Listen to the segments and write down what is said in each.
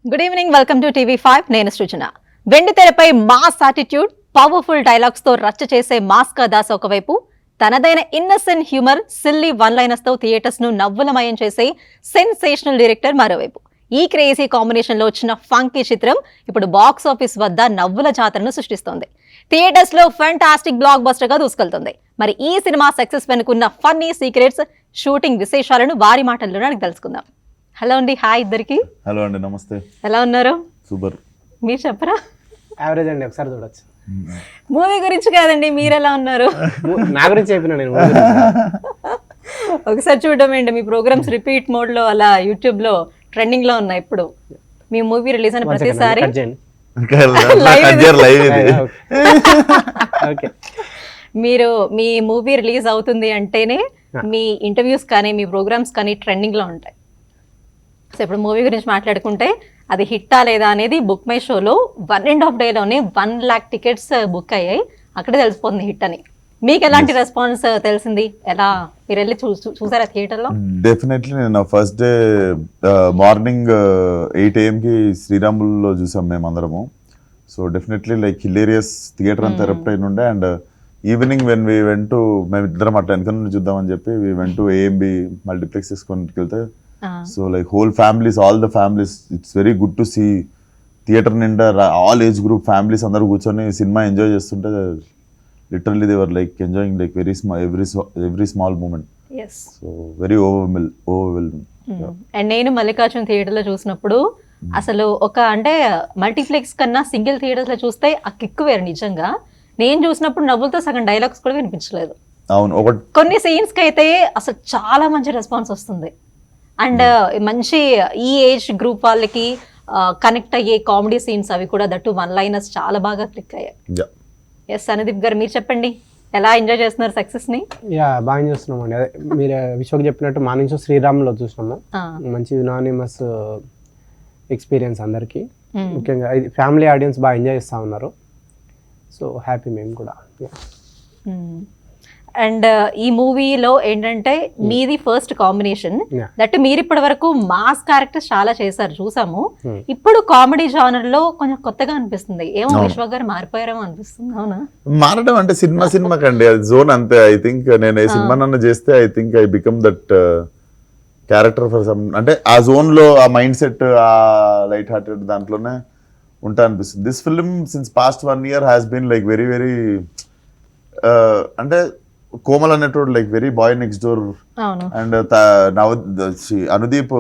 Good evening, welcome to TV5. నేను సృజన. వెండి తెరపై మాస్ యాటిట్యూడ్, పవర్ఫుల్ డైలాగ్స్ తో రచ్చ చేసే మాస్కా దాస్ ఒకవైపు, తనదైన innocent humour, silly one liners తో థియేటర్స్ ను నవ్వులమయం చేసే సెన్సేషనల్ డైరెక్టర్ మరోవైపు. ఈ క్రేజీ కాంబినేషన్ లో వచ్చిన ఫంకీ చిత్రం ఇప్పుడు బాక్స్ ఆఫీస్ వద్ద నవ్వుల జాతరను సృష్టిస్తోంది. థియేటర్స్ లో ఫెంటాస్టిక్ బ్లాక్ బస్టర్ గా దూసుకెళ్తుంది. మరి ఈ సినిమా సక్సెస్ వెనుకున్న ఫన్నీ సీక్రెట్స్, షూటింగ్ విశేషాలను వారి మాటల్లోనే అడిగి తెలుసుకుందాం. హలో అండి, హాయ్ ఇద్దరికి. హలో అండి, నమస్తే. ఎలా ఉన్నారు? సూపర్. మీరు చెప్పరా? యావరేజ్ అండి, ఒకసారి చూడొచ్చు. మూవీ గురించి కాదండి, మీరు ఎలా ఉన్నారు? నా గురించి చెప్పిన నేను ఒకసారి చూడడం ఏంటి, మీ ప్రోగ్రామ్స్ రిపీట్ మోడ్ లో అలా యూట్యూబ్ లో ట్రెండింగ్ లో ఉన్నాయి. ఇప్పుడు మీ మూవీ రిలీజ్ అయిన ప్రతిసారి మీరు మీ మూవీ రిలీజ్ అవుతుంది అంటేనే మీ ఇంటర్వ్యూస్ కానీ మీ ప్రోగ్రామ్స్ కానీ ట్రెండింగ్ లో ఉంటాయి. సో ఇప్పుడు మూవీ గురించి మాట్లాడుకుంటే అది హిట్టా లేదా అనేది బుక్ మై షోలో 1.5 డేలోనే 1 lakh టికెట్స్ బుక్ అయ్యాయి. అక్కడే తెలిసిపోతుంది హిట్ అని. మీకు ఎలాంటి రెస్పాన్స్ తెలిసింది? ఎలా మీరు వెళ్ళి చూసారా థియేటర్లో? డెఫినెట్లీ నేను ఫస్ట్ డే మార్నింగ్ 8 AM కి శ్రీరాముల్లో చూసాం మేమందరము. So definitely like hilarious, theatre అంతా ఎరప్ట్ అయిన ఉండే. And evening when we went to, మేము ఇద్దరం అట్లా వెనక నుండి చూద్దామని చెప్పి we went to AMB multiplex తీసుకొని వెళ్తే, so like whole families, all the families, it's very good to see theatre నిండా ఆల్ ఏజ్ గ్రూప్ ఫ్యామిలీస్ అందరూ కూర్చొని సినిమా ఎంజాయ్ చేస్తుంటే literally they were like enjoying like very every small moment. So very overwhelming. And నేను మల్లికార్జున థియేటర్లో చూసినప్పుడు అసలు ఒక అంటే మల్టీప్లెక్స్ కన్నా సింగిల్ థియేటర్స్ లో చూస్తే ఆ కిక్ వేరు. నిజంగా నేను చూసినప్పుడు నవ్వులతో సగం డైలాగ్స్ కూడా వినిపించలేదు. అవును, కొన్ని సీన్స్ కి అయితే అసలు చాలా మంచి రెస్పాన్స్ వస్తుంది. అండ్ మంచి ఈ ఏజ్ గ్రూప్ వాళ్ళకి కనెక్ట్ అయ్యే కామెడీ సీన్స్ అవి కూడా దట్టు వన్ లైనర్స్ చాలా బాగా క్లిక్ అయ్యాయి. ఎస్ అనుదీప్ గారు, మీరు చెప్పండి, ఎలా ఎంజాయ్ చేస్తున్నారు సక్సెస్ ని? బాగా ఎంజాయ్ చేస్తున్నాం అండి. అదే మీరు విశ్వకి చెప్పినట్టు మార్నింగ్ షో శ్రీరామ్లో చూసినాము. మంచి యునానిమస్ ఎక్స్పీరియన్స్ అందరికి. ముఖ్యంగా ఫ్యామిలీ ఆడియన్స్ బాగా ఎంజాయ్ చేస్తూ ఉన్నారు. సో హ్యాపీ మేము కూడా. అండ్ ఈ మూవీలో ఏంటంటే మీది ఫస్ట్ కాంబినేషన్, దట్ మీరు ఇప్పటి వరకు మాస్ క్యారెక్టర్స్ చాలా చేశారు, చూసాము. ఇప్పుడు కామెడీ జానర్ లో కొంచెం కొత్తగా అనిపిస్తుంది. ఏమో విశ్వ గారు మారిపోయారేమో అనిపిస్తుంది. అవునా? మారడం అంటే సినిమా కండి, అది జోన్ అంతే. ఐ థింక్ నేను ఈ సినిమా నన్ను చేస్తే I think I become that character for some, అంటే ఆ జోన్ లో ఆ మైండ్ సెట్, ఆ లైట్ హార్టెడ్ దాంట్లోనే ఉంటా అనిపిస్తుంది. This film since past 1 year has been like very very, అంటే కోమల్ అనేటోడు like very boy next door. And Anudeep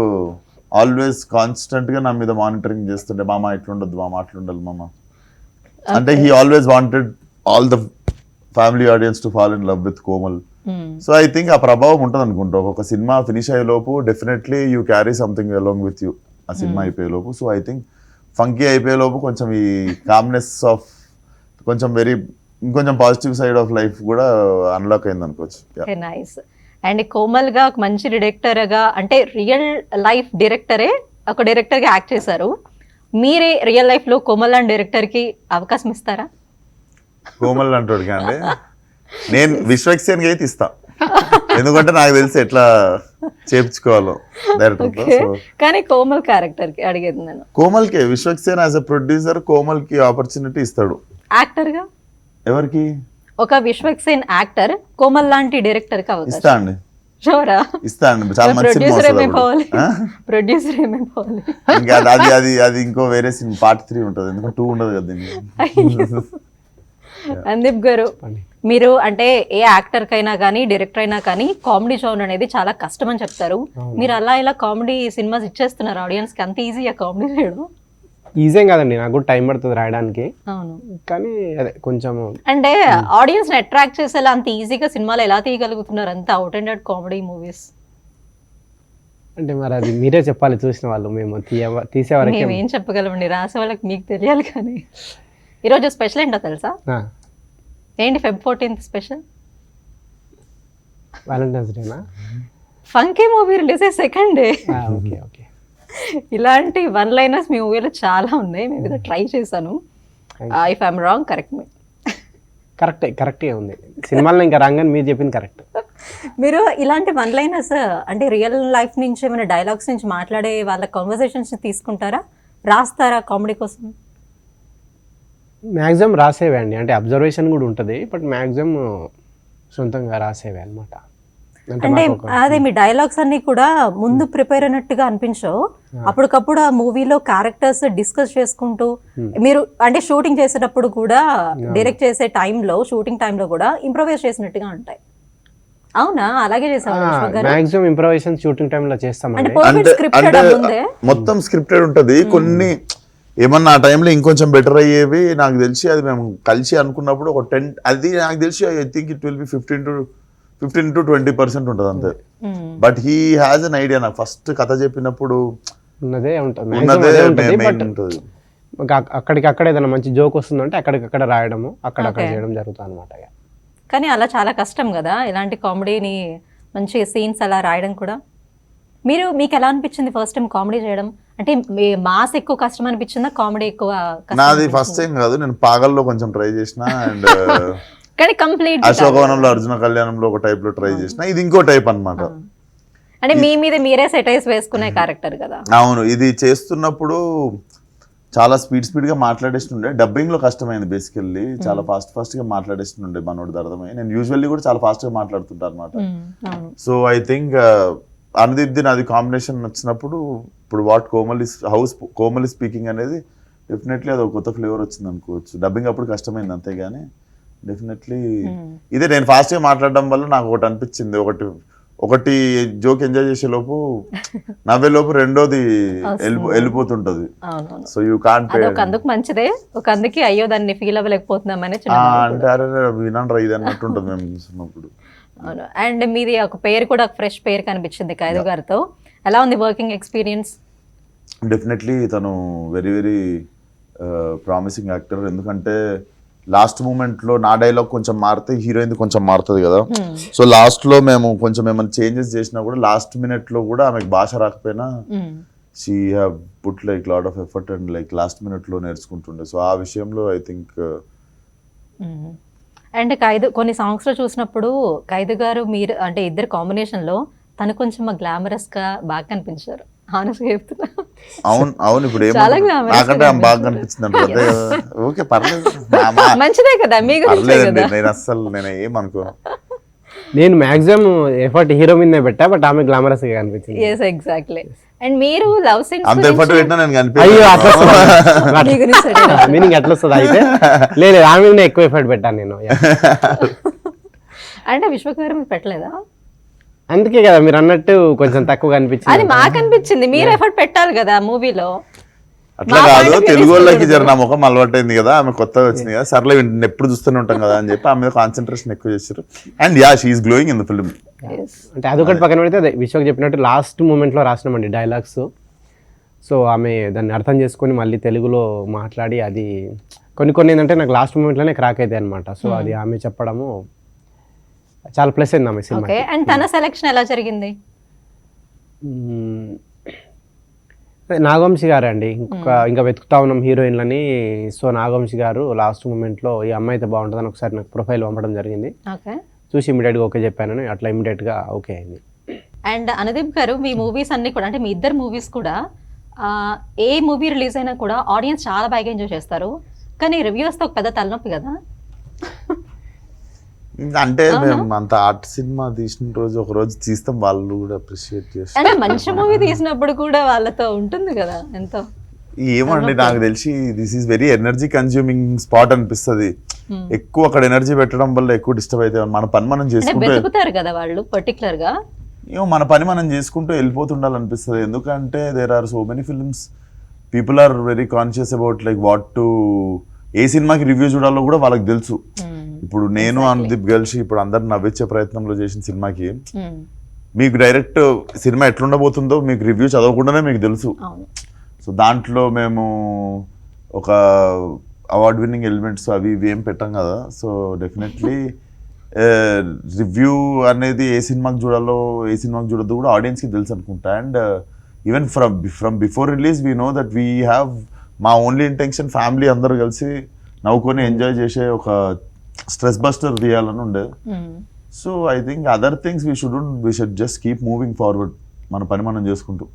always constant గా నా మీద మానిటరింగ్ చేస్తుండే, మామ ఇట్లుండద్దు, మామ అట్లుండాలి మామ అంటే. He always wanted all the family audience to fall in love with Komal. So I think ఆ ప్రభావం ఉంటుంది అనుకుంటా. ఒక సినిమా ఫినిష్ అయ్యే లోపు definitely you carry something along with you ఆ సినిమా అయిపోయే లోపు. సో ఐ థింక్ ఫంకీ అయిపోయే లోపు కొంచెం ఈ కామ్నెస్ ఆఫ్ కొంచెం ఇంకొంచెం పాజిటివ్ సైడ్ ఆఫ్ లైఫ్ కూడా అన్లాక్ అయింది అనుకోవచ్చు. నైస్. అండ్ కోమల్ గా ఒక మంచి డైరెక్టర్ గా, అంటే రియల్ లైఫ్ డైరెక్టరే ఒక డైరెక్టర్ గా యాక్ట్ చేశారు. మీరే రియల్ లైఫ్ లో కోమల్ అండ్ డైరెక్టర్ కి అవకాశం ఇస్తారా? కోమల్ అంటాడు కానీ నేను విశ్వక్సేన్ అయితే ఇస్తా, ఎందుకంటే నాకు తెలిసి ఎట్లా చేపించుకోవాలో డైరెక్టర్. కానీ కోమల్ క్యారెక్టర్ కి అడిగేది నేను. కోమల్ కి Vishwaksen as a producer Komal కి ఆపర్చునిటీ ఇస్తాడు. యాక్టర్ గా ఎవరికి? ఒక విశ్వక్సేన్ యాక్టర్ కోమల్ లాంటి డైరెక్టర్ కి అవకాశం ఇస్తా అండి. షూరా? ఇస్తా అండి. చాలా మంచి ప్రొడ్యూసర్ ఏమైపోవాలి? ప్రొడ్యూసర్ ఏమైపోవాలి? ఇంకా అది ఇంకో వేరే సినిమా పార్ట్ 3 ఉంటుంది, ఎందుకంటే 2 ఉండదు కదా దీనికి. అందీప్ గారు, మీరు అంటే ఏ యాక్టర్ కైనా కానీ డైరెక్టర్ అయినా కానీ కామెడీ జోన్ అనేది చాలా కష్టం అని చెప్తారు. మీరు అలా ఇలా కామెడీ సినిమాస్ ఇచ్చేస్తున్నారు ఆడియన్స్ కి. అంత ఈజీగా కామెడీ చేయడం? ఈజీ కాదండి, నాకు కూడా టైం పడుతుంది రాయడానికి. అవును, కానీ అదే కొంచెం అంటే ఆడియన్స్ ని అట్రాక్ట్ చేసేలా అంత ఈజీగా సినిమాలు ఎలా తీయగలుగుతున్నారు అంత out and out comedy movies? అంటే మరి అది మీరే చెప్పాలి, చూసిన వాళ్ళు. మేము తీసేవాళ్ళకి మేము ఏం చెప్పగలమండి, రాసే వాళ్ళకి మీకు తెలియాలి. కానీ ఈరోజు స్పెషల్ ఏంటో తెలుసా? ఏంటి Feb 14th స్పెషల్? వాలంటైన్స్ డేనా? ఫంకీ మూవీ రిలీజ్ అయ్యే సెకండ్ డే. Okay okay. ఇలాంటి వన్ లైనర్స్ మీ మూవీలో చాలా ఉన్నాయి. మేము ఏదో ట్రై చేశాను. If I'm wrong correct me. కరెక్టే ఉంది. సినిమాలో ఇంకా రాంగ్ అని మీరు చెప్పింది కరెక్ట్. మీరు ఇలాంటి వన్ లైనర్స్ అంటే రియల్ లైఫ్ నుంచి ఏమైనా డైలాగ్స్ నుంచి మాట్లాడే వాళ్ళ కన్వర్సేషన్స్ తీసుకుంటారా? రాస్తారా కామెడీ కోసం? మ్యాక్సిమం రాసేవే అండి, అంటే అబ్జర్వేషన్ కూడా ఉంటుంది, బట్ మ్యాక్సిమం సొంతంగా రాసేవే అనమాట. అంటే అదే మీ డైలాగ్స్ అన్ని కూడా ముందు ప్రిపేర్ అయినట్టుగా అనిపించవు, అప్పటికప్పుడు ఆ మూవీలో క్యారెక్టర్స్ డిస్కస్ చేసుకుంటూ మీరు అంటే షూటింగ్ చేసేటప్పుడు కూడా డైరెక్ట్ చేసే టైంలో షూటింగ్ టైంలో కూడా ఇంప్రొవైజ్ చేసినట్టుగా ఉంటాయి. అవునా, అలాగే చేసాము. మ్యాక్సిమం ఇంప్రొవైజేషన్ షూటింగ్ టైంలో చేస్తామండి. అంటే పర్ఫెక్ట్ స్క్రిప్టెడ్ ముందే మొత్తం స్క్రిప్టెడ్ ఉంటది. కొన్ని ఏమన్నా ఆ టైంలో ఇంకొంచెం బెటర్ అయ్యేవి నాకు తెలిసి, అది మేము కలిసి అనుకున్నప్పుడు ఒక 10, అది నాకు తెలిసి I think it will be 15 to 20% ఉంటుంది అంతే. But he has an idea. నాకు ఫస్ట్ కథ చెప్పినప్పుడు ఉన్నదే ఉంటుంది, అక్కడికక్కడ ఏదైనా మంచి జోక్ వస్తుందంటే అక్కడికక్కడ రాయడము, అక్కడక్కడ చేయడం జరుగుతుంది అనమాట. కానీ అలా చాలా కష్టం కదా ఇలాంటి కామెడీని మంచి సీన్స్ అలా రాయడం కూడా. మీకు ఎలా అనిపించింది ఫస్ట్ టైం కామెడీ చేయడం? అంటే మాస్ ఎక్కువ కష్టం అనిపించిందా, కామెడీ ఎక్కువ? నాది ఫస్ట్ టైం కాదు, నేను పాగల్లో కొంచెం ట్రై చేసిన, అండ్ కానీ కంప్లీట్ అశోకవనంలో అర్జున కళ్యాణంలో ఒక టైప్ లో ట్రై చేసిన, ఇది ఇంకో టైప్ అన్నమాట. అంటే మీ మీద మీరే సెటైర్స్ వేసుకునే క్యారెక్టర్ కదా. అవును, ఇది చేస్తున్నప్పుడు చాలా స్పీడ్ గా మాట్లాడేస్తుండే. డబ్బింగ్ లో కష్టమైంది బేసికల్లీ, చాలా ఫాస్ట్ గా మాట్లాడేస్తుండే మనోడిది అర్థమై. నేను యూజువల్లీ కూడా చాలా ఫాస్ట్ గా మాట్లాడుతుంటా అనమాట. సో ఐ థింక్ అనుదీప్ నాది కాంబినేషన్ వచ్చినప్పుడు, ఇప్పుడు కోమలి స్పీకింగ్ అనేది డెఫినెట్లీ అది ఒక కొత్త ఫ్లేవర్ వచ్చింది అనుకోవచ్చు. డబ్బింగ్ అప్పుడు కష్టమైంది అంతేగాని డెఫినెట్లీ ఇదే నేను ఫాస్ట్ గా మాట్లాడడం వల్ల నాకు ఒకటి అనిపించింది, ఒకటి జోక్ ఎంజాయ్ చేసే లోపు నవ్వే లోపు రెండోది వెళ్ళిపోతుంటది. సో యూ కాంట్ అందుకు మంచిదే, ఒక అందుకే అయ్యో దాన్ని ఫీల్ అవ్వలేకపోతున్నామని అంటే అరే వినండి ఇది అన్నట్టు ఉంటుంది మేము చూస్తున్నప్పుడు. అవును. అండ్ మీది ఒక పేరు కూడా ఫ్రెష్ పేరు కనిపించింది ఖైదు గారితో. ఎలా ఉంది వర్కింగ్ ఎక్స్పీరియన్స్? డెఫినెట్లీ తను వెరీ వెరీ ప్రామిసింగ్ యాక్టర్. ఎందుకంటే లాస్ట్ మూమెంట్ లో నా డైలాగ్ కొంచెం మారితే హీరోయిన్ కొంచెం మారుతుంది కదా. సో లాస్ట్ లో మేము కొంచెం ఏమైనా చేంజెస్ చేసినా కూడా లాస్ట్ మినిట్ లో కూడా ఆమెకు భాష రాకపోయినా she have put like lot of effort and like last minute లో నేర్చుకుంటుండే. సో ఆ విషయంలో ఐ థింక్. అండ్ ఖైదు కొన్ని సాంగ్స్ లో చూసినప్పుడు ఖైదు గారు మీరు అంటే ఇద్దరు కాంబినేషన్ లో తను కొంచెం గ్లామరస్ గా బాగా కనిపించారు. అవును ఇప్పుడు నాకంటే బాగా కనిపించింది అంటే ఓకే పర్లేదు, మంచిదే కదా మీకు. నేను అస్సలు నేను ఏమనుకోను. నేను మాక్సిమం ఎఫర్ట్ హీరో మీదనే పెట్టా, బట్ ఆమె గ్లామరస్ గా కనిపించింది. yes exactly. అండ్ మీరు లవ్ సీన్స్ అంత ఎఫర్ట్ పెట్టినా నేను అయ్యో మీనింగ్ ఎట్లా వస్తుంది అయితే? లేదు ఆమె మీదనే ఎక్కువ ఎఫర్ట్ పెట్టాను నేను. అంటే విశ్వక్ మీరు పెట్టలేదా? అందుకే కదా మీరు అన్నట్టు కొంచెం తక్కువ కనిపించింది. అది మాకు అనిపించింది, మీరు ఎఫర్ట్ పెట్టాలి కదా మూవీలో. అట్లా కాదు, తెలుగు వాళ్ళకి జర నా ముఖం అలవాటైంది కదా, ఆమె కొత్తగా వచ్చింది కదా, సర్లే ఎప్పుడు చూస్తూనే ఉంటాం కదా అని చెప్పి ఆమె మీద కాన్సన్ట్రేషన్ ఎక్కువ చేశారు. And yeah she is glowing in the film. అంటే అదొకటి పక్కన పెడితే అదే విశ్వక్ చెప్పినట్టు లాస్ట్ మూమెంట్ లో రాసినామండి డైలాగ్స్. సో ఆమె దాన్ని అర్థం చేసుకొని మళ్ళీ తెలుగులో మాట్లాడి, అది కొన్ని ఏంటంటే నాకు లాస్ట్ మూమెంట్ లోనే క్రాక్ అవుతాయి అనమాట. సో అది ఆమె చెప్పడము చాలా ప్లస్ అయింది ఆమె సినిమా. అండ్ తన సెలెక్షన్ ఎలా జరిగింది? నాగవంశి గారు అండి, ఇంకా వెతుకుతా ఉన్నాం హీరోయిన్లని. సో నాగవంశి గారు లాస్ట్ మూమెంట్ లో ఈ అమ్మాయి అయితే బాగుంటుందని ఒకసారి నాకు ప్రొఫైల్ పంపడం జరిగింది. చూసి ఇమీడియట్ గా ఓకే చెప్పాను, అట్లా ఇమీడియట్ గా ఓకే అయింది. అండ్ అనుదీప్ గారు మీ మూవీస్ అన్ని కూడా అంటే మీ ఇద్దరు మూవీస్ కూడా ఏ మూవీ రిలీజ్ అయినా కూడా ఆడియన్స్ చాలా బాగా ఎంజాయ్ చేస్తారు, కానీ రివ్యూస్ తో ఒక పెద్ద తలనొప్పి కదా. అంటే మేము అంత ఆర్ట్ సినిమా తీసిన రోజు ఒక రోజు తీస్తాం, వాళ్ళు కూడా అప్రిషియేట్ చేస్తారు. అంటే మంచి మూవీ తీసినప్పుడు కూడా వాళ్ళతో ఉంటుంది కదా ఎంతో. ఏమండి నాకు తెలిసి this is very energy consuming spot అనిపిస్తుంది. ఎక్కువ అక్కడ ఎనర్జీ పెట్టడం వల్ల ఎక్కువ డిస్టర్బ్ అయితే మన పని మనం చేసుకుంటారు కదా వాళ్ళు పర్టికులర్ గా. ఏమో మన పని మనం చేసుకుంటూ వెళ్ళిపోతుండాలనిపిస్తుంది. ఎందుకంటే there are so many films, people are very conscious about like what to, ఏ సినిమాకి రివ్యూ చూడాలో కూడా వాళ్ళకి తెలుసు. ఇప్పుడు నేను అనుదీప్ కలిసి ఇప్పుడు అందరు నవ్వించే ప్రయత్నంలో చేసిన సినిమాకి మీకు డైరెక్ట్ సినిమా ఎట్లుండబోతుందో మీకు రివ్యూ చదవకుండానే మీకు తెలుసు. సో దాంట్లో మేము ఒక అవార్డ్ విన్నింగ్ ఎలిమెంట్స్ అవి ఇవి ఏం పెట్టాం కదా. సో డెఫినెట్లీ రివ్యూ అనేది ఏ సినిమాకి చూడాలో ఏ సినిమాకి చూడద్దు కూడా ఆడియన్స్కి తెలుసు అనుకుంటా. And even from before release we know that we have మా ఓన్లీ ఇంటెన్షన్ ఫ్యామిలీ అందరూ కలిసి నవ్వుకొని ఎంజాయ్ చేసే ఒక స్ట్రెస్ బస్టర్ తీయాలని ఉండే. So I think other things we should just keep moving forward, మన పని మనం చేసుకుంటూ.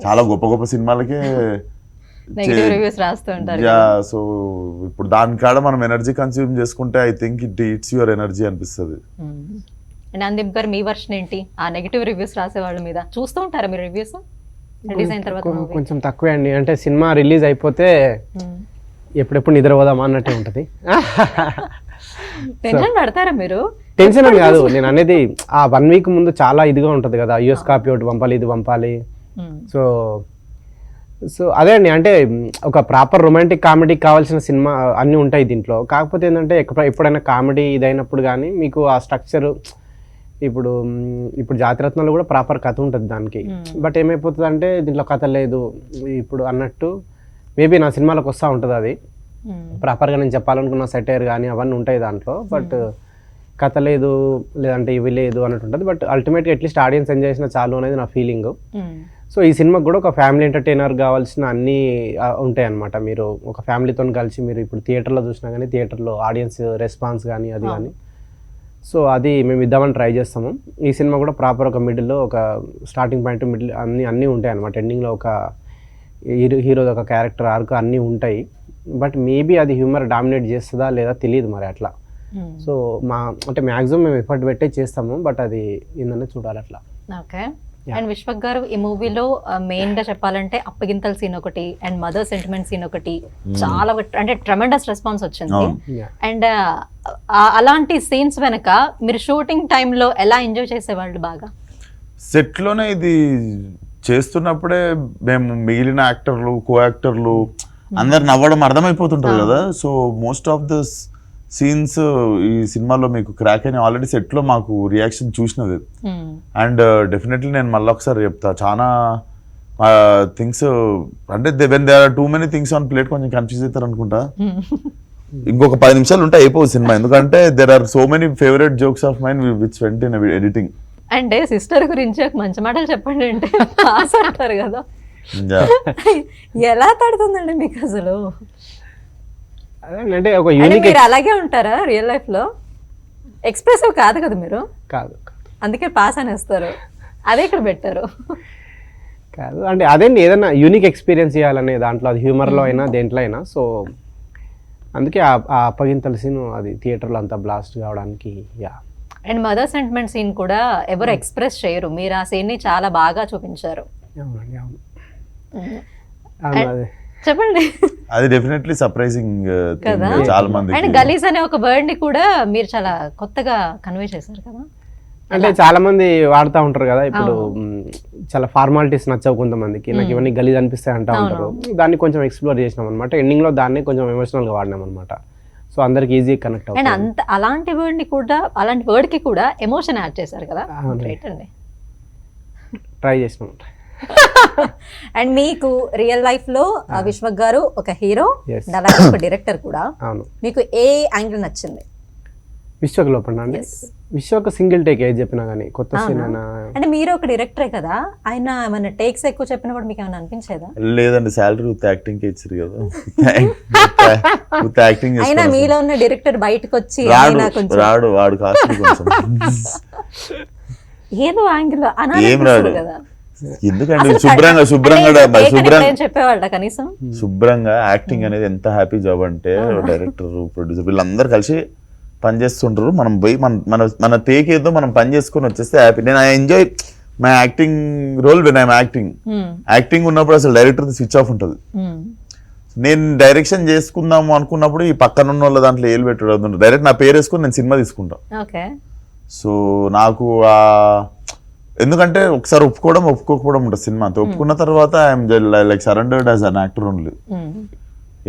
చాలా గొప్ప గొప్ప సినిమాలకే నెగిటివ్ రివ్యూస్ రాస్తూ ఉంటారు యా సో ఇప్పుడు దాని కాడ మనం ఎనర్జీ కన్స్యూమ్ చేసుకుంటే I think it eats your energy అనిపిస్తుంది. అండ్ అందీప్ గారు మీ వర్షన్ ఏంటి ఆ నెగిటివ్ రివ్యూస్ రాసే వాళ్ళ మీద? చూస్తూ ఉంటారా మీరు రివ్యూస్ రిలీజ్ అయిన తర్వాత? కొంచెం తక్కువే అండి, అంటే సినిమా రిలీజ్ అయిపోతే ఎప్పుడెప్పుడు నిద్రపోదామా అన్నట్టే ఉంటుంది. టెన్షన్ పడతారా మీరు? టెన్షన్ అని కాదు నేను అనేది, ఆ 1 వీక్ ముందు చాలా ఇదిగా ఉంటుంది కదా, యూఎస్ కాపీ ఒకటి పంపాలి, ఇది పంపాలి. సో సో అదే అండి, అంటే ఒక ప్రాపర్ రొమాంటిక్ కామెడీకి కావాల్సిన సినిమా అన్నీ ఉంటాయి దీంట్లో. కాకపోతే ఏంటంటే ఎప్పుడైనా కామెడీ ఇదైనప్పుడు కానీ మీకు ఆ స్ట్రక్చర్, ఇప్పుడు జాతిరత్నాలు కూడా ప్రాపర్ కథ ఉంటుంది దానికి. బట్ ఏమైపోతుంది అంటే దీంట్లో కథ లేదు ఇప్పుడు అన్నట్టు మేబీ నా సినిమాలకు వస్తూ ఉంటుంది అది. ప్రాపర్గా నేను చెప్పాలనుకున్న సెటైర్ కానీ అవన్నీ ఉంటాయి దాంట్లో, బట్ కథ లేదు లేదంటే ఇవి లేదు అన్నట్టు ఉంటుంది. బట్ అల్టిమేట్గా అట్లీస్ట్ ఆడియన్స్ ఎంజాయ్ చేసిన చాలు అనేది నా ఫీలింగ్. సో ఈ సినిమాకి కూడా ఒక ఫ్యామిలీ ఎంటర్టైనర్ కావాల్సిన అన్నీ ఉంటాయి అన్నమాట. మీరు ఒక ఫ్యామిలీతో కలిసి మీరు ఇప్పుడు థియేటర్లో చూసినా కానీ థియేటర్లో ఆడియన్స్ రెస్పాన్స్ కానీ అది కానీ, సో అది మేము ఇద్దామని ట్రై చేస్తాము. ఈ సినిమా కూడా ప్రాపర్ ఒక మిడిల్లో ఒక స్టార్టింగ్ పాయింట్ మిడిల్ అన్నీ ఉంటాయి అన్నమాట. ఎండింగ్లో ఒక హీరో ఒక క్యారెక్టర్ ఆర్క్ అన్నీ ఉంటాయి. బట్ మేబీ అది హ్యూమర్ డామినేట్ చేస్తుందా లేదా తెలియదు మరి అట్లా. సో అంటే మ్యాక్సిమం మేము ఎఫర్ట్ పెట్టే చేస్తాము, బట్ అది ఏంటనే చూడాలి అట్లా. ఓకే. అండ్ విశ్వక్ గారు ఈ మూవీలో మెయిన్ గా చెప్పాలంటే అప్పగింతల సీన్ ఒకటి అండ్ మదర్ సెంటిమెంట్ సీన్ ఒకటి చాలా అంటే ట్రెమెండస్ రెస్పాన్స్ వచ్చింది. అండ్ అలాంటి సీన్స్ వెనక మీరు షూటింగ్ టైంలో ఎలా ఎంజాయ్ చేసేవాళ్ళు? బాగా సెట్లోనే ఇది చేస్తున్నప్పుడే మేము మిగిలిన యాక్టర్లు కో యాక్టర్లు అందరు నవ్వడం అర్థమైపోతుంటుంది కదా. So most of the scenes ఈ సినిమాలో మీకు క్రాక్ అని ఆల్రెడీ సెట్లో మాకు రియాక్షన్ చూసినది. అండ్ డెఫినెట్లీ నేను మళ్ళీ ఒకసారి చెప్తా, చాలా థింగ్స్ అంటే when they are too many things on plate కొంచెం కన్ఫ్యూజ్ అవుతారు అనుకుంటా. ఇంకొక 10 నిమిషాలు ఉంటే అయిపోవు సినిమా, ఎందుకంటే there are so many favourite jokes of mind which went in editing. అంటే సిస్టర్ గురించి ఒక మంచి మాటలు చెప్పండి అంటే పాస్ అంటారు కదా, ఎలా తడుతుందండి మీకు అసలు? అంటే ఒక యూనిక్, మీరు అలాగే ఉంటారా రియల్ లైఫ్ లో? ఎక్స్ప్రెసివ్ కాదు కదా మీరు? కాదు, అందుకే పాస్ అనేస్తారు, అదే ఇక్కడ పెట్టారు. కాదు అంటే అదేంటి, ఏదైనా యూనిక్ ఎక్స్పీరియన్స్ చేయాలనే దాంట్లో, అది హ్యూమర్లో అయినా దేంట్లో అయినా. సో అందుకే ఆ అప్పగింతల సీన్ అది థియేటర్లో అంతా బ్లాస్ట్ కావడానికి. Yeah. And mother sentiment scene కూడా ఎవరు ఎక్స్ప్రెస్ చేయరు, మీరు ఆ సీన్ ని చాలా బాగా చూపించారు. చెప్పండి. అది డెఫినెట్లీ సర్ప్రైజింగ్ చాలా మంది. అండ్ గలీజ్ అనే ఒక వర్డ్ ని కూడా మీరు చాలా కొత్తగా కన్వే చేశారు కదా. అంటే చాలా మంది వాడుతూ ఉంటారు కదా, ఇప్పుడు చాలా ఫార్మాలిటీస్ నచ్చవు కొంతమందికి, నాకు ఇవన్నీ గలీజ్ అనిపిస్తాయి అంటూ ఉంటారు. దాన్ని కొంచెం ఎక్స్ప్లోర్ చేసినాం అనమాట. ఎండింగ్ లో దాన్ని కొంచెం ఎమోషనల్ గా వాడినాం అనమాట. సో అందరికి ఈజీ కనెక్ట్ అవుతుంది. అండ్ అంత అలాంటి వర్డ్ ని కూడా, అలాంటి వర్డ్ కి కూడా ఎమోషన్ యాడ్ చేశారు కదా, గ్రేట్ అండి. ట్రై చేసినాం. అండ్ మీకు రియల్ లైఫ్ లో విశ్వక్ గారు ఒక హీరో, అలాగే ఒక డైరెక్టర్ కూడా. మీకు ఏ యాంగిల్ నచ్చింది విశ్వక్ లోపల అండి? విశ్వక్ సింగిల్ టేక్ ఏది చెప్పినా కానీ కొత్త సీన్ అయినా. అంటే మీరు ఒక డైరెక్టరే కదా, ఆయన ఏమైనా టేక్స్ ఎక్కువ చెప్పినప్పుడు మీకు ఏమైనా అనిపించేదా? లేదండి, శాలరీ విత్ యాక్టింగ్ కి ఇచ్చారు కదా, విత్ యాక్టింగ్. అయినా మీలో ఉన్న డైరెక్టర్ బయటకు వచ్చి రాడు, వాడు కాస్ట్లీ కొంచెం ఏదో యాంగిల్ అనాలి కదా. ఎందుకంటే శుభ్రంగా చెప్పేవాళ్ళ కనీసం శుభ్రంగా యాక్టింగ్ అనేది ఎంత హ్యాపీ జాబ్ అంటే, డైరెక్టర్ ప్రొడ్యూసర్ వీళ్ళందరూ కలిసి పని చేస్తుంటారు. మనం పోయి మన టేక్ ఏదో మనం పని చేసుకొని వచ్చేస్తే హ్యాపీ. నేను I enjoy my acting role when I'm acting ఉన్నప్పుడు అసలు డైరెక్టర్ స్విచ్ ఆఫ్ ఉంటుంది. నేను డైరెక్షన్ చేసుకుందాము అనుకున్నప్పుడు ఈ పక్కన ఉన్న వాళ్ళ దాంట్లో ఏలు పెట్టడం, డైరెక్ట్ నా పేరు వేసుకొని నేను సినిమా తీసుకుంటాను. సో నాకు ఎందుకంటే ఒకసారి ఒప్పుకోకపోవడం ఉంటుంది సినిమా అంతా. ఒప్పుకున్న తర్వాత I'm like surrendered as an actor only.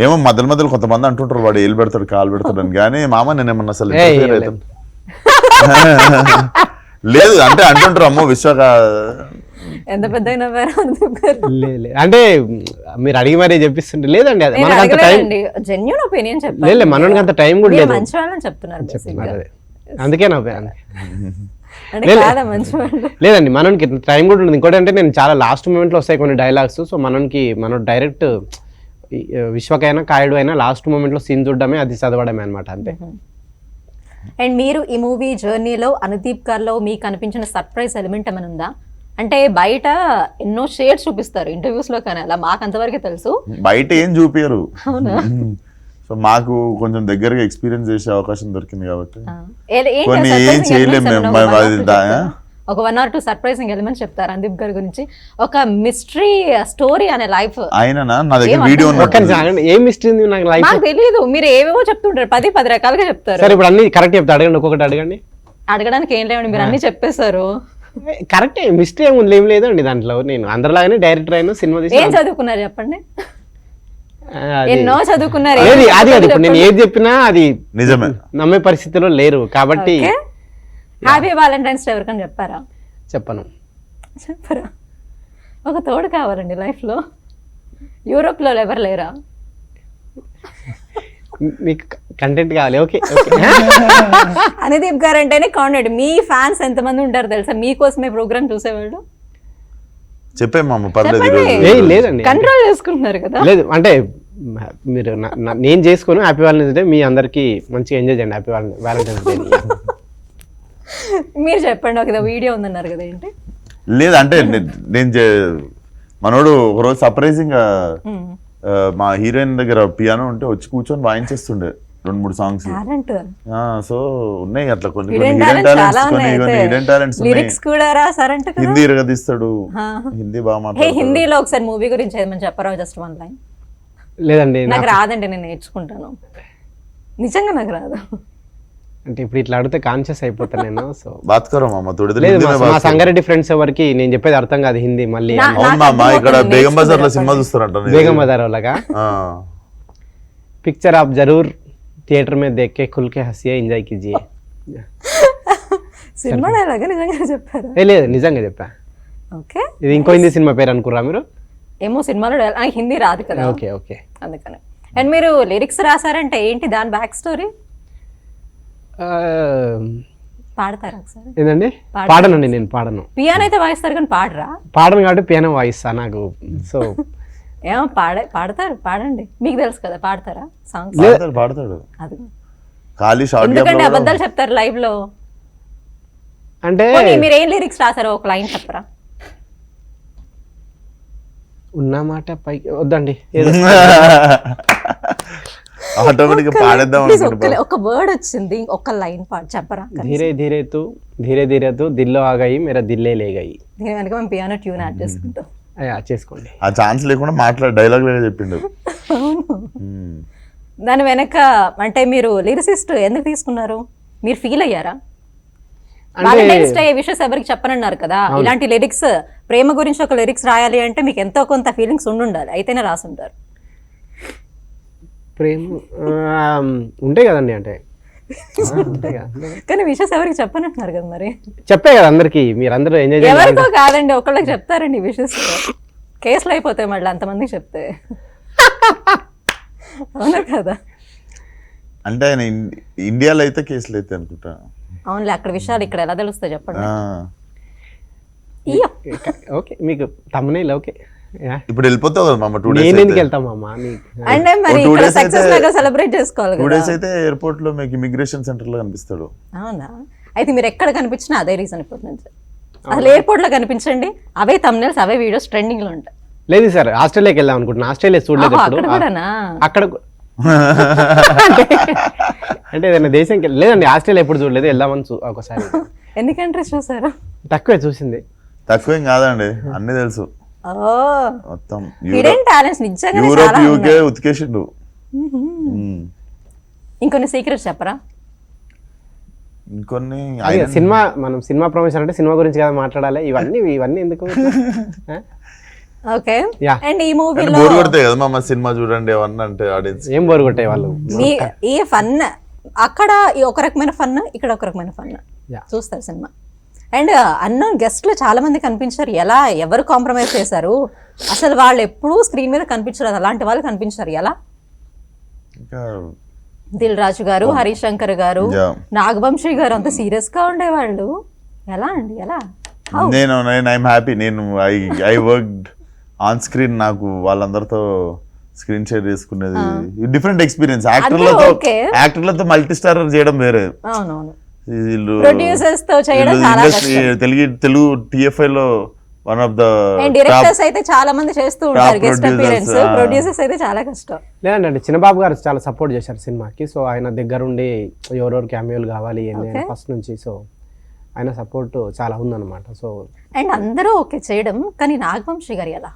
ఏమో మధ్యలో కొంతమంది అంటుంటారు వాడు ఏలు పెడతాడు కాలు పెడతాడు అని, కానీ మామ నేనేమన్నా అసలు లేదు అంటే అంటుంటారు అమ్మో విశ్వక ఎంత పెద్ద అంటే మీరు అడిగి మరీ చెప్పిస్తుంటే. లేదండి జెన్యూన్ ఒపీనియన్ చెప్పాలి, లేదు మనకి అంత టైం కూడా లేదు, మంచి వాళ్ళని చెప్తున్నారు అందుకే నా లేదండి మనకి టైం కూడా ఉంటుంది. ఇంకోటి అంటే నేను చాలా లాస్ట్ మూమెంట్లో వస్తాయి కొన్ని డైలాగ్స్. సో మనం డైరెక్ట్ విశ్వకైనా కాయుడు అయినా లాస్ట్ మూమెంట్లో సీన్ చూడడమే, అది చదవడమే అనమాట, అంతే. అండ్ మీరు ఈ మూవీ జర్నీలో అనుదీప్ గారిలో మీకు అనిపించిన సర్ప్రైజ్ ఎలిమెంట్ ఏమైనా ఉందా? అంటే బయట ఎన్నో షేడ్స్ చూపిస్తారు ఇంటర్వ్యూస్ లో, కానీ అలా మాకు అంతవరకే తెలుసు. బయట ఏం చూపియరు. అవునా? సో మాకు కొంచెం దగ్గరగా ఎక్స్పీరియన్స్ చేసే అవకాశం దొరికింది కాబట్టి ఏంటి కొన్ని ఆ ఏం surprising చేయలేం elements మేము. ఏమన్నా అది ఒక 1 or 2 సర్ప్రైజింగ్ ఎలిమెంట్స్ చెప్తారు రందీప్ గారి గురించి, ఒక మిస్టరీ స్టోరీ అనే లైఫ్. ఆయననా నా దగ్గర ఏమంటారు? వీడియో ఒక్క నిమిషం ఆగండి. ఏం మిస్టరీ ఉంది నాకు లైఫ్? మాకు తెలియదు, మీరు ఏవేవో చెప్తుంటారు, 10 రకాలుగా చెప్తారు. సరే ఇప్పుడు అన్ని కరెక్ట్ చెప్తా, అడగండి, ఒక్కొక్కటి అడగండి. అడగడానికి ఏం లేవండి, మీరు అన్ని చెప్పేశారు. కరెక్టే, మిస్టరీ ఏం లేదండి దాంట్లో. నేను అందరిలాగానే డైరెక్టర్ అయినా సినిమా ఏం తీసి చదువుకున్నారు చెప్పండి? ఎన్నో చదువుకున్నారు. లేదు అది కాదు, ఇప్పుడు నేను ఏది చెప్పినా అది నిజమే. నమ్మే పరిస్థితిలో లేరు కాబట్టి హ్యాపీ వాలంటైన్స్ డే ఎవరికని చెప్పారా? చెప్పను. చెప్పరా? ఒక తోడు కావాలండి లైఫ్ లో. యూరోప్ లో ఎవరు లేరా? మీకు కంటెంట్ కావాలి. ఓకే అనుదీప్ గారు అంటేనే కాంటెంట్. మీ ఫ్యాన్స్ ఎంతమంది ఉంటారు తెలుసా మీకోసమే ప్రోగ్రామ్ చూసేవాళ్ళు? చెప్పేమమ్మ పర్లేదు. చెప్పండి. ఈరోజు లేదండి, కంట్రోల్ చేసుకుంటున్నారు కదా. లేదు అంటే మీరు నేను చేసుకోను. హ్యాపీ వాలంటైన్స్ డే మీ అందరికి మంచిగా ఎంజాయ్ చేయండి. Happy Valentine's day. మీరు చెప్పండి, ఒక వీడియో ఉందన్నారు కదా, ఏంటి? లేదు అంటే నేను మనోడు ఒకరోజు సర్ప్రైజింగ్ గా మా హీరోయిన్ దగ్గర పియానో ఉంటే వచ్చి కూర్చొని వాయించేస్తుండే 2-3 సాంగ్స్. టాలెంట్, సో ఉన్నాయి అట్లా కొన్ని Hidden హిడెన్ talents టాలెంట్స్, చాలా ఉన్నాయి కొన్ని అయితే. హిడెన్ టాలెంట్స్ ఉన్నాయి. లిరిక్స్ కూడా రాసారంట కదా. హిందీ ఇరగదీస్తాడు, హిందీ బాగా హే, మాట్లాడతాడు. హిందీలో ఒకసారి మూవీ గురించి ఏమని చెప్పరా? Just 1 line. లేదండి నాకు రాదండి, నేను నేర్చుకుంటాను. నిజంగా నాకు రాదు. అంటే ఇప్పుడు ఇట్లా అడిగితే కాన్షియస్ అయిపోతాను నేను. సో బాత్ కరో మామ తోడి లేదు, మా సంగారెడ్డి ఫ్రెండ్స్ ఎవరికి నేను చెప్పేది అర్థం కాదు హిందీ. మళ్ళీ అవును మామ, ఇక్కడ బేగం బజార్ లో సినిమా చూస్తారంట. బేగం బజార్ వాళ్ళగా पिक्चर आप जरूर थिएटर में देख के खुल के हंसिए एंजॉय कीजिए. సినిమా డైలాగ్ నిజంగా చెప్పారా? లేదు నిజంగా చెప్పా. ఓకే, ఇది ఇంకో హిందీ సినిమా పేరు అనుకురా మీరు? ఏమో సినిమాలో నాకు హిందీ రాదు కదా. ఓకే ఓకే, అందుకని. అండ్ మీరు లిరిక్స్ రాసారంటే ఏంటి దాని బ్యాక్ స్టోరీ? పాడతారా ఒకసారి? ఏంటండి? పాడనండి, నేను పాడను. పియానో అయితే వాయిస్తారు కానీ పాడరా? పాడను కాబట్టి పియానో వాయిస్తా నాకు. సో ఏమో పాడతారు, పాడండి. మీకు తెలుసు కదా, పాడతారా సాంగ్స్? పాడతాడు. అది ఖాళీ షార్ట్ ఎందుకంటే అబద్ధాలు చెప్తారు లైవ్ లో. అంటే మీరు ఏం లిరిక్స్ రాసారో ఒక లైన్ చెప్పరా? ఉన్న మాట పైకి వద్దండి, ఆటోమేటిక్ గా పాడేద్దాం అనుకుంటా. ఒక వర్డ్ వచ్చింది, ఒక లైన్ చెప్పరా? ధీరే ధీరే తూ దిల్లో ఆగాయి మేరా దిల్లే లేగాయి. దీని వెనక మేము పియానో ట్యూన్ యాడ్ చేసుకుంటాం. చేసుకోండి. ఆ ఛాన్స్ లేకుండా డైలాగ్ లాగా చెప్పిండు. దాని వెనక అంటే మీరు లిరిసిస్ట్ ఎందుకు తీసుకున్నారు? మీరు ఫీల్ అయ్యారా? వాలంటైన్స్ డే విషెస్ ఎవరికి చెప్పనన్నారు కదా, ఇలాంటి లిరిక్స్ ప్రేమ గురించి ఒక లిరిక్స్ రాయాలి అంటే మీకు ఎంతో కొంత ఫీలింగ్స్ ఉండాలి, అయితేనే రాసుంటారు. ప్రేమ ఉంటాయి కదండి, అంటే కానీ విషెస్ ఎవరికి చెప్పనంటున్నారు కదా. మరి చెప్పే కదా అందరికి, మీరు అందరూ ఎంజాయ్ చేయాలి. ఎవరికో కాదండి, ఒకళ్ళకి చెప్తారండి విషెస్. కేసులు అయిపోతాయి మళ్ళీ అంతమందికి చెప్తే. అవునా కదా? అంటే ఆయన ఇండియాలో అయితే కేసులు అయితే అనుకుంటా. అవునులే, అక్కడ విషయాలు ఇక్కడ ఎలా తెలుస్తాయి చెప్పండి. ఓకే, మీకు తమ్మునేలు ఓకే. ఇప్పుడు వెళ్ళిపోతావు కదా మామ, 2 days నేను ఎందుకు వెళ్తామమ్మా? అంటే మరి ఓ 2 days సక్సెస్ లాగా సెలబ్రేట్ చేసుకోవాలి 2 కదా. days అయితే ఎయిర్పోర్ట్ లో మీకు ఇమిగ్రేషన్ సెంటర్ లో కనిపిస్తాడు. అవునా? అయితే మీరు ఎక్కడ కనిపించినా అదే రీజన్ ఇప్పటి నుంచి. అసలు ఎయిర్పోర్ట్ లో కనిపించండి, అవే thumbnails, అవే వీడియోస్ ట్రెండింగ్ లో ఉంటాయి. లేదు సార్, ఆస్ట్రేలియాకి వెళ్దాం అనుకుంటున్నా. ఆస్ట్రేలియా చూడలేదు అక్కడ కూడానా? అక్కడ అంటే ఏదైనా దేశంకి లేదండి, ఆస్ట్రేలియా ఎప్పుడు చూడలేదు, వెళ్దామని ఒకసారి. ఎన్ని కంట్రీస్ చూసారు? తక్కువే చూసింది. తక్కువేం కాదండి, అన్ని తెలుసు మొత్తం. హిడెన్ టాలెంట్స్ నిజంగా యూరోప్, యూకే ఉతికేసిండు. ఇంకొన్ని సీక్రెట్స్ చెప్పరా? ఇంకొన్ని సినిమా, మనం సినిమా ప్రమోషన్ అంటే సినిమా గురించి కదా మాట్లాడాలి. ఇవన్నీ ఎందుకు? ఓకే. అండ్ ఈ మూవీలో బోర్ కొడతాయి కదా మామ సినిమా చూడండి అవన్నీ అంటే ఆడియన్స్. ఏం బోర్ కొట్టాయి వాళ్ళు? ఈ ఫన్ అక్కడ ఒక రకమైన ఫన్, ఇక్కడ ఒక రకమైన ఫన్ చూస్తారు సినిమా. అండ్ అన్నోన్ గెస్ట్లు చాలా మంది కనిపించారు. ఎవరు కాంప్రమైజ్ చేశారు? అసలు వాళ్ళు ఎప్పుడూ స్క్రీన్ మీద కనిపించారు, అలాంటి వాళ్ళు కనిపించారు. ఎలా? దిల్ రాజు గారు, హరీష్ శంకర్ గారు, నాగవంశీ గారు అంత సీరియస్ గా ఉండేవాళ్ళు. ఎలా అండి, ఎలా? I'm happy. నేను ఐ వర్క్డ్ ఆన్ స్క్రీన్. నాకు వాళ్ళందరితో స్క్రీన్ షేర్ చేసుకునేది డిఫరెంట్ ఎక్స్పీరియన్స్. యాక్టర్లతో మల్టీ స్టారర్ చేయడం వేరే. అవునవును. ప్రొడ్యూసర్స్ తో చేయడం చాలా కష్టం. తెలుగు TFI లో one of the and directors అయితే చాలా మంది చేస్తూ ఉంటారు గెస్ట్ producers, అపియరెన్స్, ప్రొడ్యూసర్స్ అయితే చాలా కష్టం. లేదండి చిన్నబాబు గారు చాలా సపోర్ట్ చేశారు సినిమాకి. సో ఆయన దగ్గరుండి ఎవరెవరు క్యామియోలు కావాలి ఏంటి ఫస్ట్ నుంచి. సో ఆయన సపోర్ట్ చాలా ఉందన్నమాట. సో అండ్ అందరూ ఓకే చేయడం, కానీ నాగవంశీ గారు ఎలా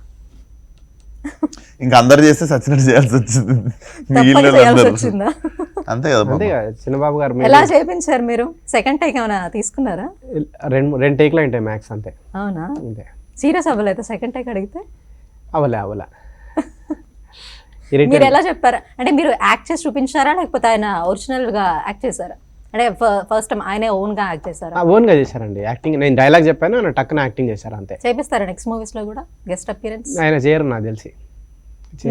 ఇంకా అందరు చేస్తే సచ్చినట్టు చేయాల్సి వచ్చింది, తప్పని మిగిలిన చేయాల్సి వాళ్ళందరూ. వచ్చిందా? అంతే కదా అంతే కదా చిన్నబాబు గారు ఎలా చేయించారు మీరు? సెకండ్ టైక్ ఏమైనా తీసుకున్నారా? రెండు టేక్లు ఉంటాయి మ్యాక్స్ అంతే. అవునా? అంతే సీరియస్ అవ్వలేదు సెకండ్ టైక్ అడిగితే? అవలే మీరు ఎలా చెప్పారా? అంటే మీరు యాక్ట్ చేసి చూపించారా లేకపోతే ఆయన ఒరిజినల్ గా యాక్ట్ చేశారా? అంటే ఫస్ట్ టైం ఆయనే ఓన్ గా యాక్ట్ చేశారా? ఓన్ గా చేశారండి యాక్టింగ్. నేను డైలాగ్ చెప్పాను ఆయన టక్కున యాక్టింగ్ చేశారు అంతే. చేపిస్తారా నెక్స్ట్ మూవీస్ లో కూడా గెస్ట్ అపియరెన్స్? ఆయన చేయరు నాకు తెలిసి.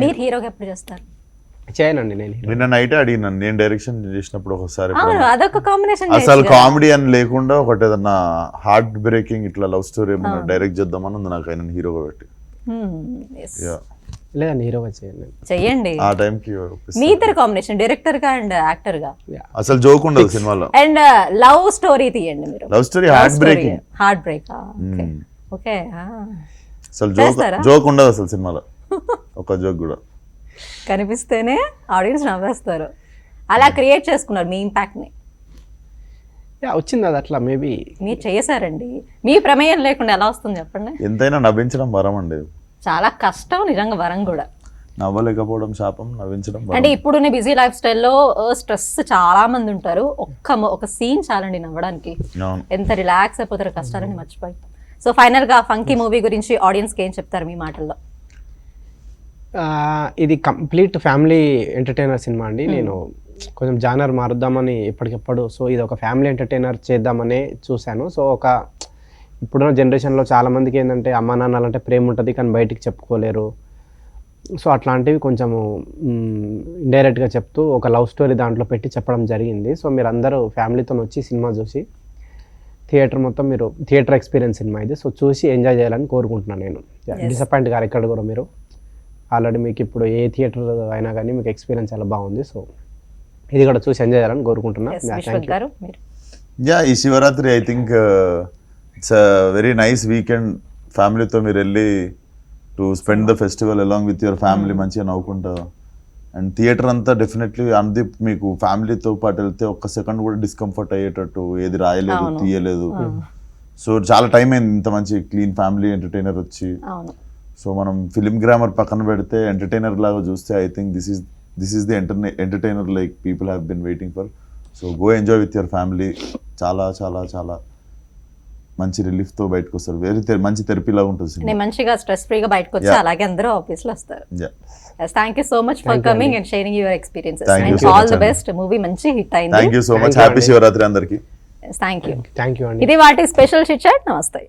మీరు హీరోగా ఎప్పుడు చేస్తారు? చేయనండి నేను. నిన్న నైటే అడిగినాను నేను డైరెక్షన్ చేసినప్పుడు ఒకసారి అవును, అదొక కాంబినేషన్. అసలు కామెడీ అని లేకుండా ఒకటి ఏదన్నా హార్ట్ బ్రేకింగ్ ఇట్లా లవ్ స్టోరీ ఏమన్నా డైరెక్ట్ చేద్దామని ఉంది నాకు, ఆయన హీరోగా పెట్టి. Yeah. లేదండి హీరోగా చేయండి. చెయ్యండి. ఆ టైంకి మీ ఇద్దరు కాంబినేషన్ డైరెక్టర్ గా అండ్ యాక్టర్ గా. అసలు జోక్ ఉండదు సినిమాలో. అండ్ లవ్ స్టోరీ తీయండి మీరు. Love story heart breaking. Heart break. Okay. అసలు జోక్ ఉండదు అసలు సినిమాలో, ఒక జోక్ కూడా. కనిపిస్తేనే ఆడియన్స్ నవ్వేస్తారు. అలా క్రియేట్ చేసుకున్నారు మీ ఇంపాక్ట్ ని. వచ్చింది అది అట్లా మేబీ మీరు చేశారండి. మీ ప్రమేయం లేకుండా ఎలా వస్తుంది చెప్పండి? ఎంతైనా నవ్వించడం వరం అండి. చాలా కష్టం నిజంగా, వరం కూడా. నవ్వలేకపోవడం శాపం, నవ్వించడం వరం. అంటే ఇప్పుడు బిజీ లైఫ్ స్టైల్లో స్ట్రెస్ చాలా మంది ఉంటారు. ఒక సీన్ చాలండి నవ్వడానికి. అవును. ఎంత రిలాక్స్ అయిపోతారు కష్టాలని మర్చిపోయి. సో ఫైనల్ గా ఫంకీ మూవీ గురించి ఆడియన్స్ కి ఏం చెప్తారు మీ మాటల్లో? ఇది కంప్లీట్ ఫ్యామిలీ ఎంటర్టైనర్ సినిమా అండి. నేను కొంచెం జానర్ మారుద్దామని ఎప్పటికెప్పుడు, సో ఇది ఒక ఫ్యామిలీ ఎంటర్టైనర్ చేద్దామని చూశాను. సో ఇప్పుడున్న జనరేషన్లో చాలామందికి ఏంటంటే అమ్మా నాన్నలు అంటే ప్రేమ ఉంటుంది కానీ బయటికి చెప్పుకోలేరు. సో అట్లాంటివి కొంచెము ఇండైరెక్ట్గా చెప్తూ ఒక లవ్ స్టోరీ దాంట్లో పెట్టి చెప్పడం జరిగింది. సో మీరు అందరూ ఫ్యామిలీతో వచ్చి సినిమా చూసి థియేటర్ ఎక్స్పీరియన్స్ సినిమా ఇది. సో చూసి ఎంజాయ్ చేయాలని కోరుకుంటున్నాను నేను. డిసప్పాయింట్ గారు ఎక్కడ కూడా మీరు ఆల్రెడీ మీకు ఇప్పుడు ఏ థియేటర్ అయినా కానీ మీకు ఎక్స్పీరియన్స్ చాలా బాగుంది. సో ఇది కూడా చూసి ఎంజాయ్ చేయాలని కోరుకుంటున్నాను. యా, ఈ Shivaratri I think it's very nice weekend. ఫ్యామిలీతో మీరు వెళ్ళి to spend the festival along with your family, మంచిగా నవ్వుకుంటా. అండ్ థియేటర్ అంతా డెఫినెట్లీ అనుదీప్ మీకు ఫ్యామిలీతో పాటు వెళ్తే ఒక్క సెకండ్ కూడా డిస్కంఫర్ట్ అయ్యేటట్టు ఏది రాయలేదు, తీయలేదు. సో చాలా టైం అయింది ఇంత మంచి క్లీన్ ఫ్యామిలీ ఎంటర్టైనర్ వచ్చి. సో మనం ఫిలిం గ్రామర్ పక్కన పెడితే ఎంటర్టైనర్ లాగా చూస్తే I think this is the entertainer like people have been waiting for. So go enjoy with your family. చాలా చాలా చాలా మంచి రిలీఫ్ తో బయటకు వస్తారు. మంచి థెరపీ లాగా ఉంటుంది. మంచిగా స్ట్రెస్ ఫ్రీగా బయటకు వచ్చి అలాగే అందరూ ఆఫీస్ లో వస్తారు. Thank you so much for coming and sharing your experiences. And all the best. Movie మంచి హిట్ అయింది. Thank you so much. Happy Shivaratri అందరికి. Thank you. థ్యాంక్ యూ అండి. ఇది వాటి స్పెషల్ చిట్ చాట్. నమస్తే.